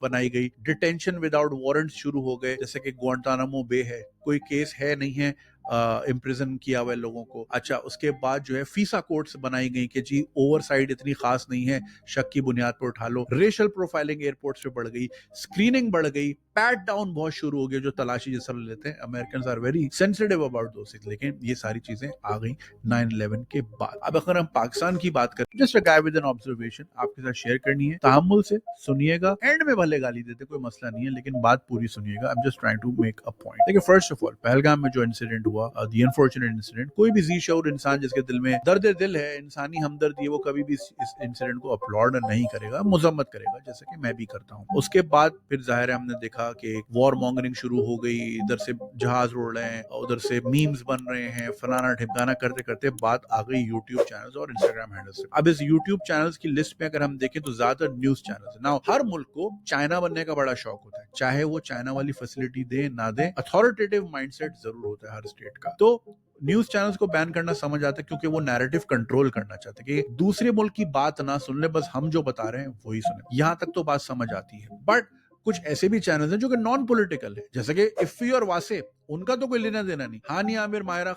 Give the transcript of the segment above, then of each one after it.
बनाई गई, detention without warrant शुरू हो गए, जैसे कि ग्वांटानामो बे है, कोई केस है नहीं है, इम्प्रिजन किया हुआ है लोगों को। अच्छा, उसके बाद जो है फीसा कोर्ट्स बनाई गई कि जी ओवरसाइड इतनी खास नहीं है, शक की बुनियाद पर उठा लो। रेशियल प्रोफाइलिंग एयरपोर्ट्स पे बढ़ गई, स्क्रीनिंग बढ़ गई, पैट डाउन बहुत शुरू हो गया, जो तलाशी जैसा लेते हैं। American are very sensitive about those things, लेकिन ये सारी चीजें आ गई 9/11 के बाद। अब अगर हम पाकिस्तान की बात करें, just a guy with an observation आपके साथ शेयर करनी है, तहम्मुल से सुनिएगा, एंड में भले गाली देते कोई मसला नहीं है, लेकिन बात पूरी सुनिएगा। I am just trying to make a point. देखिए, फर्स्ट ऑफ ऑल पहलगाम में जो इंसिडेंट हुआ, द अनफॉर्चुनेट इंसिडेंट, कोई भी जी शऊर इंसान जिसके दिल में दर्द दिल है, इंसानी हमदर्दी है, वो कभी भी इस इंसिडेंट को अपलॉड नहीं करेगा, मुजम्मत करेगा, जैसे कि मैं भी करता हूँ। उसके बाद फिर जाहिर है हमने देखा कि वॉर मॉन्गरिंग शुरू हो गई, इधर से जहाज उड़ रहे हैं, उधर से मीम्स बन रहे हैं, फलाना ढिमकाना करते करते बात आ गई यूट्यूब चैनल्स और इंस्टाग्राम हैंडल्स पे। अब इस यूट्यूब चैनल्स की लिस्ट में अगर हम देखें तो ज्यादातर न्यूज चैनल्स है। नाउ हर मुल्क को चाइना बनने का बड़ा शौक होता है, चाहे वो चाइना वाली फैसिलिटी दे ना दे, अथॉरिटेटिव माइंडसेट जरूर होता है हर स्टेट का। तो न्यूज चैनल्स को बैन करना समझ आता है, क्योंकि वो नैरेटिव कंट्रोल करना चाहते हैं कि दूसरे मुल्क की बात ना सुन ले, बस हम जो बता रहे हैं वही सुने। यहां तक तो बात समझ आती है, बट कुछ ऐसे भी चैनल्स हैं जो कि नॉन पॉलिटिकल है, जैसे कि इफ्फी और वासे, उनका तो कोई लेना देना नहीं। हानिया आमिर, मायरा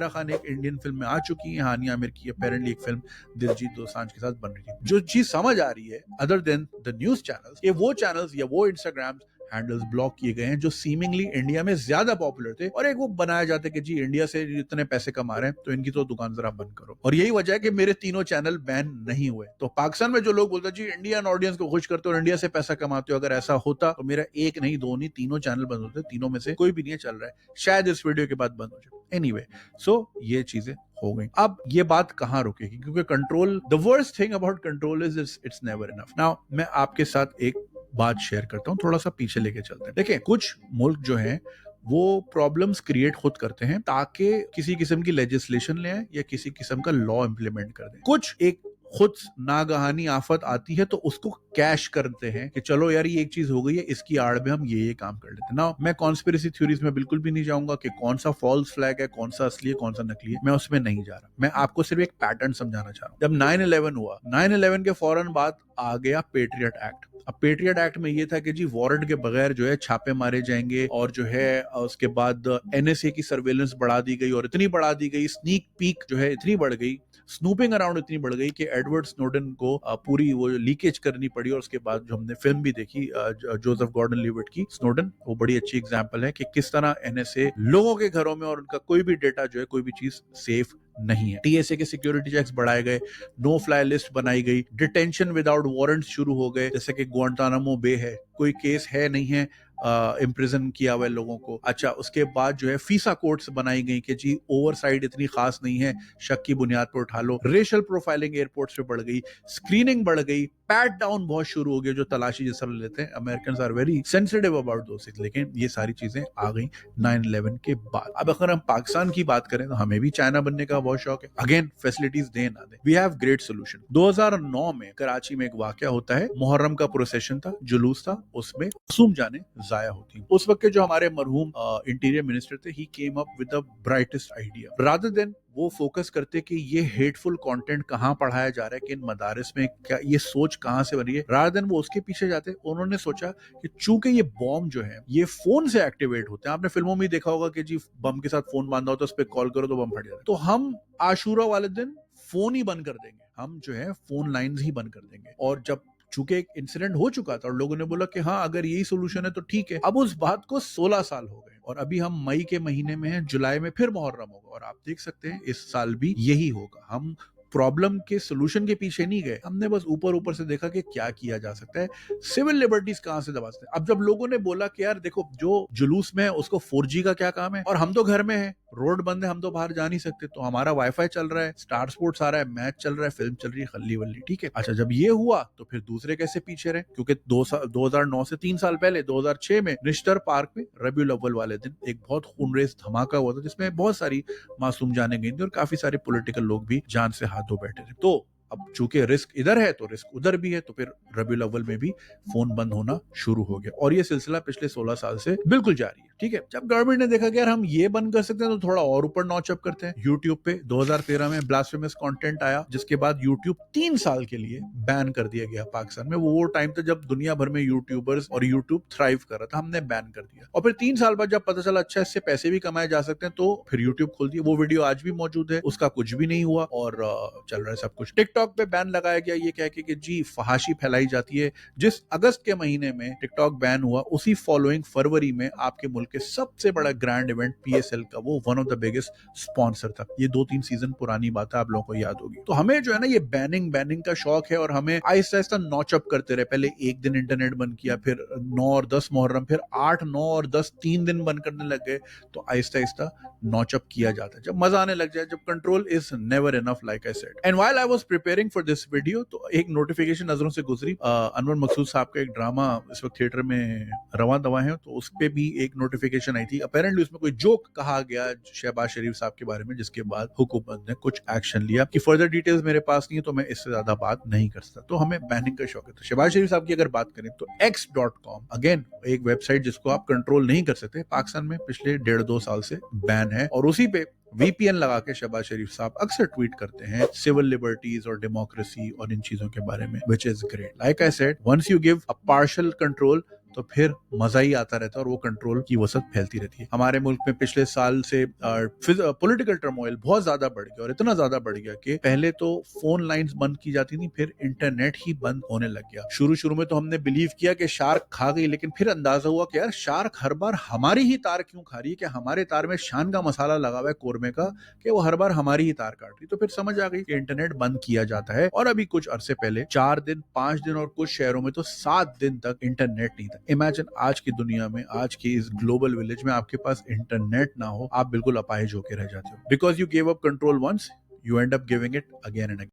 खान एक इंडियन फिल्म में आ चुकी है। हानिया आमिर की अपेरेंटली एक फिल्म दिलजीत दोसांझ के साथ बन रही थी। जो चीज समझ आ रही है other than the news channels, ये वो चैनल्स या वो इंस्टाग्राम हैंडल्स ब्लॉक किए गए हैं जो सीमिंगली इंडिया में ज्यादा पॉपुलर थे, और एक वो बनाया जाता है कि जी इंडिया से इतने पैसे कमा रहे हैं तो इनकी तो दुकान जरा बंद करो। और यही वजह है कि मेरे तीनों चैनल बैन नहीं हुए। तो पाकिस्तान में जो लोग बोलते हैं जी इंडियन ऑडियंस को खुश करते हो और इंडिया से पैसा कमाते हो, अगर ऐसा होता तो मेरा एक नहीं, दो नहीं, तीनों चैनल बंद होते। तीनों में से कोई भी नहीं चल रहा है, शायद इस वीडियो के बाद बंद हो जाए। एनीवे, सो ये चीजें हो गई। अब ये बात कहां रुकेगी, क्योंकि control, the worst thing about control is it's never enough. Now मैं आपके साथ एक बात शेयर करता हूं, थोड़ा सा पीछे लेके चलते हैं। देखिए, कुछ मुल्क जो हैं वो प्रॉब्लम्स क्रिएट खुद करते हैं ताकि किसी किस्म की लेजिस्लेशन ले आए या किसी किस्म का लॉ इंप्लीमेंट कर दें। कुछ एक खुद नागहानी आफत आती है तो उसको कैश करते हैं कि चलो यार ये एक चीज हो गई है, इसकी आड़ में हम ये काम कर लेते हैं। ना मैं कॉन्स्पिरेसी थ्योरीज में बिल्कुल भी नहीं जाऊंगा कि कौन सा फॉल्स फ्लैग है, कौन सा असली है, कौन सा नकली है, मैं उसमें नहीं जा रहा। मैं आपको सिर्फ एक पैटर्न समझाना चाह रहा हूं। जब 9/11 हुआ, 9/11 के फौरन बाद आ गया पेट्रियट एक्ट। अब पेट्रियट एक्ट में ये था कि जी वारंट के बगैर जो है छापे मारे जाएंगे, और जो है उसके बाद एनएसए की सर्वेलेंस बढ़ा दी गई, और इतनी बढ़ा दी गई, स्नीक पीक जो है इतनी बढ़ गई, स्नूपिंग अराउंड इतनी बढ़ गई कि एडवर्ड स्नोडन को पूरी वो लीकेज करनी पड़ी। और उसके बाद जो हमने फिल्म भी देखी जोसेफ गॉर्डन लीविट की स्नोडन, वो बड़ी अच्छी एग्जांपल है कि किस तरह एनएसए लोगों के घरों में और उनका कोई भी डेटा जो है, कोई भी चीज सेफ नहीं है। टीएसए के सिक्योरिटी चेक्स बढ़ाए गए, नो फ्लाई लिस्ट बनाई गई, डिटेंशन विदाउट वारंट शुरू हो गए, जैसे कि ग्वांटानामो बे है, कोई केस है नहीं है, इम्प्रिजन किया हुआ है लोगों को। अच्छा, उसके बाद जो है फीसा कोर्ट्स बनाई गई कि जी ओवरसाइड इतनी खास नहीं है, शक की बुनियाद पर उठा लो। रेशियल प्रोफाइलिंग एयरपोर्ट्स पे बढ़ गई, स्क्रीनिंग बढ़ गई, पैट डाउन बहुत शुरू हो गया, जो तलाशी जैसा लेते हैं। American are very sensitive about those things, लेकिन ये सारी चीजें आ गई 9/11 के बाद। अब अगर हम पाकिस्तान की बात करें तो हमें भी चाइना बनने का बहुत शौक है। अगेन, फैसिलिटीज दे ना दे, वी हैव ग्रेट सोल्यूशन। 2009 में कराची में एक वाकया होता है, मुहर्रम का प्रोसेशन था, जुलूस था, उसमें मासूम जाने जाया होती। उस वक्त के जो हमारे मरहूम इंटीरियर मिनिस्टर थे, he came up with the brightest idea. Rather than वो फोकस करते कि ये हेटफुल कंटेंट कहां पढ़ाया जा रहा है, किन मदारिस में, क्या ये सोच कहां से बनी है, रादर देन वो उसके पीछे जाते, उन्होंने सोचा कि चूंकि ये बॉम्ब जो है ये फोन से एक्टिवेट होते हैं, आपने फिल्मों में देखा होगा कि जी बम के साथ फोन बांधा होता है, उस पर कॉल करो तो बम फट जाता है, तो हम आशूरा वाले दिन फोन ही बंद कर देंगे, हम जो है फोन लाइंस ही बंद कर देंगे। और जब चूंकि एक इंसिडेंट हो चुका था और लोगों ने बोला कि हाँ अगर यही सोल्यूशन है तो ठीक है, अब उस बात को 16 साल हो गए और अभी हम मई के महीने में हैं, जुलाई में फिर मुहर्रम होगा और आप देख सकते हैं इस साल भी यही होगा। हम प्रॉब्लम के सोल्यूशन के पीछे नहीं गए, हमने बस ऊपर ऊपर से देखा कि क्या किया जा सकता है, सिविल लिबर्टीज कहां से दबा सकते हैं। अब जब लोगों ने बोला कि यार देखो जो जुलूस में है उसको 4G का क्या काम है, और हम तो घर में हैं, रोड बंद है, हम तो बाहर जा नहीं सकते, तो हमारा वाईफाई चल रहा है, स्टार स्पोर्ट्स आ रहा है, मैच चल रहा है, फिल्म चल रही है, खल्ली वल्ली, ठीक है। अच्छा, जब ये हुआ तो फिर दूसरे कैसे पीछे रहे, क्योंकि 2009 से 3 साल पहले 2006 में निश्तर पार्क में रबीउल अव्वल वाले दिन एक बहुत खूनरेज धमाका हुआ था, जिसमें बहुत सारी मासूम जाने गई थी और काफी सारे पॉलिटिकल लोग भी जान से हाथ धो बैठे थे। तो अब चूंकि रिस्क इधर है तो रिस्क उधर भी है, तो फिर रबीउल अव्वल में भी फोन बंद होना शुरू हो गया और ये सिलसिला पिछले 16 साल से बिल्कुल जारी है। ठीक है, जब गवर्नमेंट ने देखा कि यार हम ये बंद कर सकते हैं तो थोड़ा और ऊपर नॉच अप करते हैं। यूट्यूब पे 2013 में ब्लास्फेमस कंटेंट आया, जिसके बाद यूट्यूब 3 साल के लिए बैन कर दिया गया पाकिस्तान में। वो टाइम था जब दुनिया भर में यूट्यूबर्स और यूट्यूब थ्राइव कर रहा था, हमने बैन कर दिया। और फिर 3 साल बाद जब पता चला अच्छा इससे पैसे भी कमाए जा सकते हैं, तो फिर यूट्यूब खोल दिया। वो वीडियो आज भी मौजूद है, उसका कुछ भी नहीं हुआ और चल रहा है सब कुछ। टिकटॉक पे बैन लगाया गया ये कह के कि जी फहाशी फैलाई जाती है। जिस अगस्त के महीने में टिकटॉक बैन हुआ, उसी फॉलोइंग फरवरी में आपके मुल्क के सबसे बड़ा ग्रैंड इवेंट पीएसएल का वो one of the biggest sponsor था। ये 2-3 सीजन पुरानी बात है, आप लोगों को याद होगी। तो हमें जो है ना ये बैनिंग का शौक है और हमें आहिस्ता आहिस्ता नॉचअप करते रहे। पहले एक दिन इंटरनेट बंद किया, फिर 9 और 10 मुहर्रम, फिर 8, 9 और 10 3 दिन बंद करने लग गए। तो आहिस्ता आहिस्ता नॉचअप किया जाता है, जब मजा आने लग जाए, जब control is never enough, like I said. And while I was preparing for this video, तो एक नोटिफिकेशन नजरों से गुजरी। अनवर मकसूद साहब का एक ड्रामा इस वक्त थिएटर में रवा दवा है, तो उस पे भी एक नोटिफिकेशन आई थी। अपेरेंटली उसमें कोई जोक कहा गया शहबाज शरीफ साहब के बारे में, जिसके बाद हुकूमत ने कुछ एक्शन लिया। कि फर्दर डिटेल्स मेरे पास नहीं है, तो मैं इससे ज्यादा बात नहीं कर सकता। तो हमें बैनिंग का शौक है। तो शहबाज शरीफ साहब की अगर बात करें तो x.com अगेन एक वेबसाइट जिसको आप कंट्रोल नहीं कर सकते, पाकिस्तान में पिछले 1.5-2 साल से बैन है। और उसी पे VPN लगा के शहबाज शरीफ साहब अक्सर ट्वीट करते हैं सिविल लिबर्टीज और डेमोक्रेसी और इन चीजों के बारे में, which is great. Like I said, once you give a partial control तो फिर मजा ही आता रहता है और वो कंट्रोल की वसत फैलती रहती है। हमारे मुल्क में पिछले साल से पॉलिटिकल टर्मोइल बहुत ज्यादा बढ़ गया और इतना ज्यादा बढ़ गया कि पहले तो फोन लाइंस बंद की जाती थी, फिर इंटरनेट ही बंद होने लग गया। शुरू में तो हमने बिलीव किया कि शार्क खा गई, लेकिन फिर अंदाजा हुआ कि यार शार्क हर बार हमारी ही तार क्यों खा रही है, कि हमारे तार में शान का मसाला लगा हुआ है कोरमे का, कि वो हर बार हमारी ही तार काट रही। तो फिर समझ आ गई कि इंटरनेट बंद किया जाता है। और अभी कुछ अरसे पहले 4 दिन, 5 दिन और कुछ शहरों में तो 7 दिन तक इंटरनेट नहीं था। इमेजिन आज की दुनिया में, आज के इस ग्लोबल विलेज में आपके पास इंटरनेट ना हो, आप बिल्कुल अपाहिज होकर रह जाते हो। Because you give up control once, you end up giving it again and again.